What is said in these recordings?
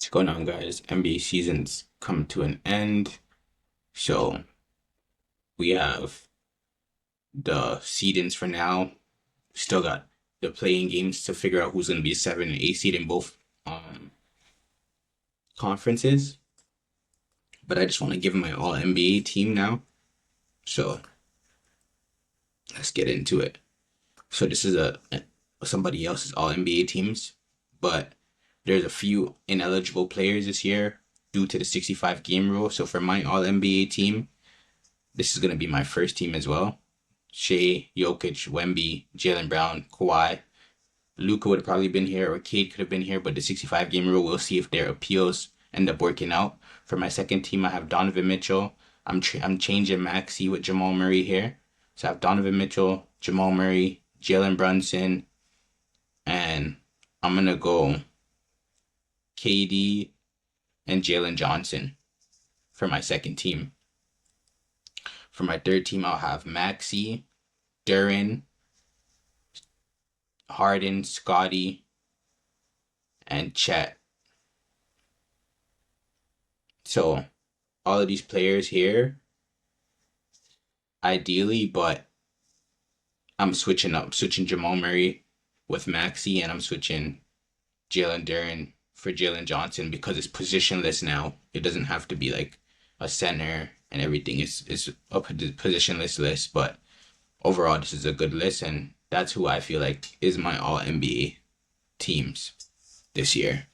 What's going on, guys? NBA season's come to an end. So we have the seedings for now. Still got the playing games to figure out who's going to be a 7 and 8 seed in both conferences. But I just want to give my all NBA team now. So let's get into it. So this is a somebody else's all NBA teams, but there's a few ineligible players this year due to the 65 game rule. So for my all NBA team, this is going to be my first team as well. Shea, Jokic, Wemby, Jaylen Brown, Kawhi. Luka would have probably been here, or Cade could have been here, but the 65 game rule, we'll see if their appeals end up working out. For my second team, I have Donovan Mitchell. I'm changing Maxey with Jamal Murray here. So I have Donovan Mitchell, Jamal Murray, Jalen Brunson, and I'm going to go KD and Jalen Johnson for my second team. For my third team, I'll have Maxey, Duren, Harden, Scotty, and Chet. So all of these players here, ideally, but I'm switching Jamal Murray with Maxey, and I'm switching Jalen Duren for Jalen Johnson because it's positionless now. It doesn't have to be like a center and everything is a positionless list, but overall this is a good list, and that's who I feel like is my all NBA teams this year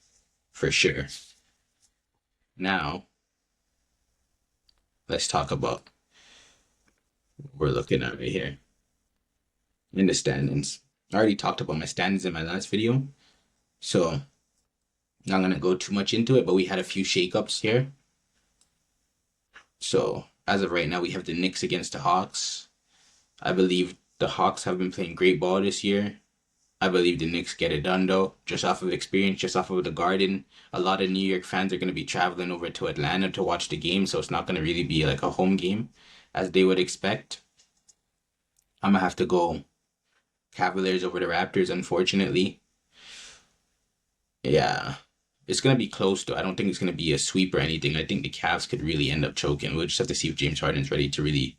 for sure. Now let's talk about what we're looking at right here in the standings. I already talked about my standings in my last video, so not gonna go too much into it, but we had a few shakeups here. So as of right now, we have the Knicks against the Hawks. I believe the Hawks have been playing great ball this year. I believe the Knicks get it done though, just off of experience, just off of the Garden. A lot of New York fans are going to be traveling over to Atlanta to watch the game, so it's not going to really be like a home game as they would expect. I'm going to have to go Cavaliers over the Raptors, unfortunately. Yeah, it's going to be close though. I don't think it's going to be a sweep or anything. I think the Cavs could really end up choking. We'll just have to see if James Harden's ready to really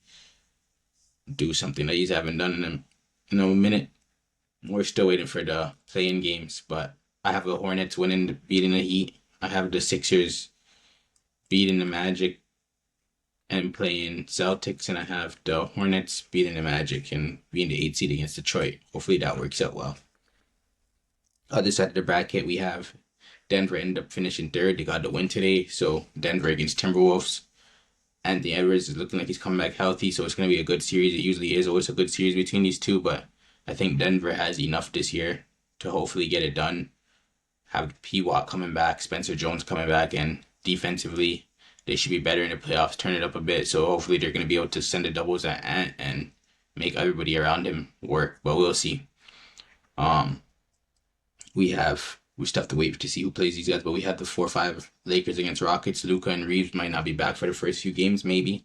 do something that he's haven't done in a minute. We're still waiting for the playing games, but I have the Hornets beating the Heat. I have the Sixers beating the Magic and playing Celtics, and I have the Hornets beating the Magic and being the 8 seed against Detroit. Hopefully that works out well. Other side of the bracket, we have Denver end up finishing third. They got the win today, so Denver against Timberwolves. Anthony Edwards is looking like he's coming back healthy, so it's going to be a good series. It usually is always a good series between these two, but I think Denver has enough this year to hopefully get it done. Have P. Watt coming back, Spencer Jones coming back, and defensively, they should be better in the playoffs, turn it up a bit. So hopefully they're going to be able to send the doubles at Ant and make everybody around him work. But we'll see. Um, we still have to wait to see who plays these guys, but we have the 4-5 Lakers against Rockets. Luka and Reeves might not be back for the first few games, maybe,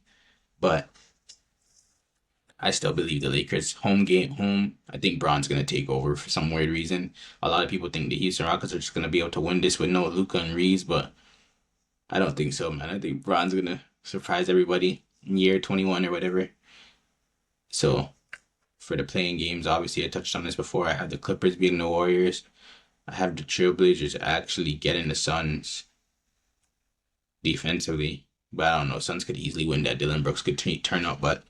but I still believe the Lakers home. I think Bron's gonna take over for some weird reason. A lot of people think the Houston Rockets are just gonna be able to win this with no Luka and Reeves, but I don't think so, man. I think Bron's gonna surprise everybody in year 21 or whatever. So for the playing games, obviously I touched on this before. I have the Clippers beating the Warriors. I have the Trailblazers actually getting the Suns defensively, but I don't know. Suns could easily win that. Dylan Brooks could turn up, but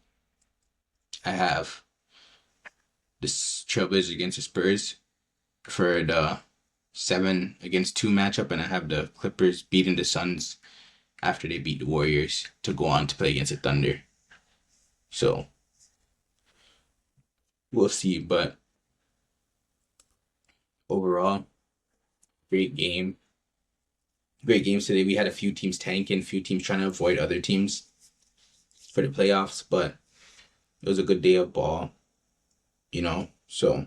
I have the Trailblazers against the Spurs for the 7-2 matchup, and I have the Clippers beating the Suns after they beat the Warriors to go on to play against the Thunder. So we'll see, but overall, great game. Great games today. We had a few teams tanking, a few teams trying to avoid other teams for the playoffs, but it was a good day of ball. So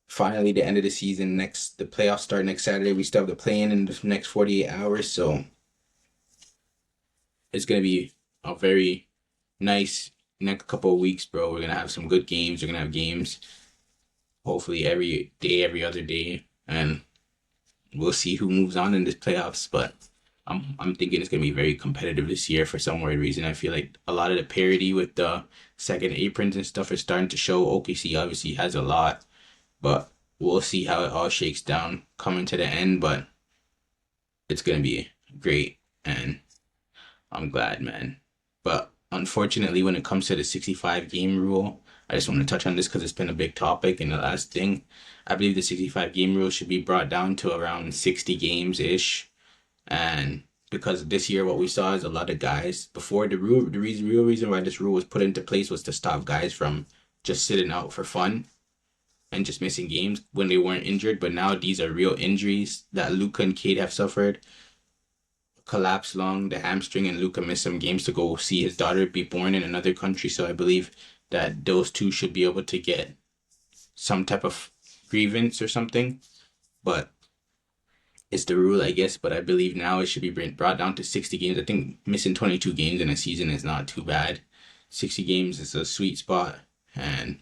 finally, the end of the season. The playoffs start next Saturday. We still have the play in the next 48 hours, so it's gonna be a very nice next couple of weeks, bro. We're gonna have some good games. We're gonna have games hopefully every day, every other day, and we'll see who moves on in this playoffs. But I'm thinking it's gonna be very competitive this year for some weird reason. I feel like a lot of the parity with the second aprons and stuff is starting to show. OKC obviously has a lot, but we'll see how it all shakes down coming to the end. But it's gonna be great, and I'm glad, man. But unfortunately, when it comes to the 65 game rule, I just want to touch on this because it's been a big topic. And the last thing, I believe the 65 game rule should be brought down to around 60 games ish. And because this year, what we saw is a lot of guys before real reason why this rule was put into place was to stop guys from just sitting out for fun and just missing games when they weren't injured. But now these are real injuries that Luka and Cade have suffered. Collapsed lung, the hamstring, and Luka missed some games to go see his daughter be born in another country. So I believe that those two should be able to get some type of grievance or something. But it's the rule, I guess. But I believe now it should be brought down to 60 games. I think missing 22 games in a season is not too bad. 60 games is a sweet spot. And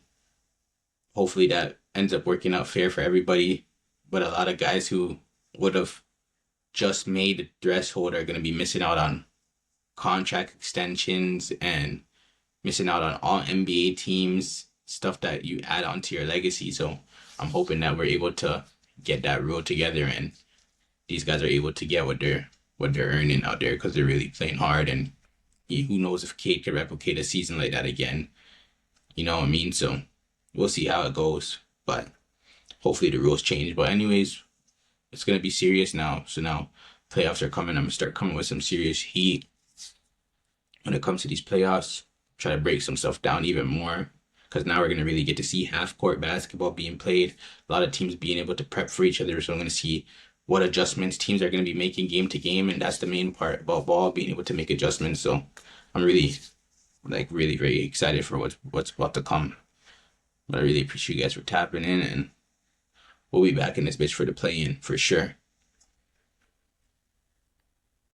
hopefully that ends up working out fair for everybody. But a lot of guys who would have just made the threshold are going to be missing out on contract extensions and missing out on all NBA teams, stuff that you add onto your legacy. So I'm hoping that we're able to get that rule together and these guys are able to get what they're earning out there because they're really playing hard. And who knows if Cade could replicate a season like that again? You know what I mean? So we'll see how it goes. But hopefully the rules change. But anyways, it's gonna be serious now. So now playoffs are coming. I'm gonna start coming with some serious heat when it comes to these playoffs. Try to break some stuff down even more because now we're gonna really get to see half court basketball being played. A lot of teams being able to prep for each other. So I'm gonna see what adjustments teams are gonna be making game to game, and that's the main part about ball being able to make adjustments. So I'm really really very excited for what's about to come. But I really appreciate you guys for tapping in, and we'll be back in this bitch for the play in for sure.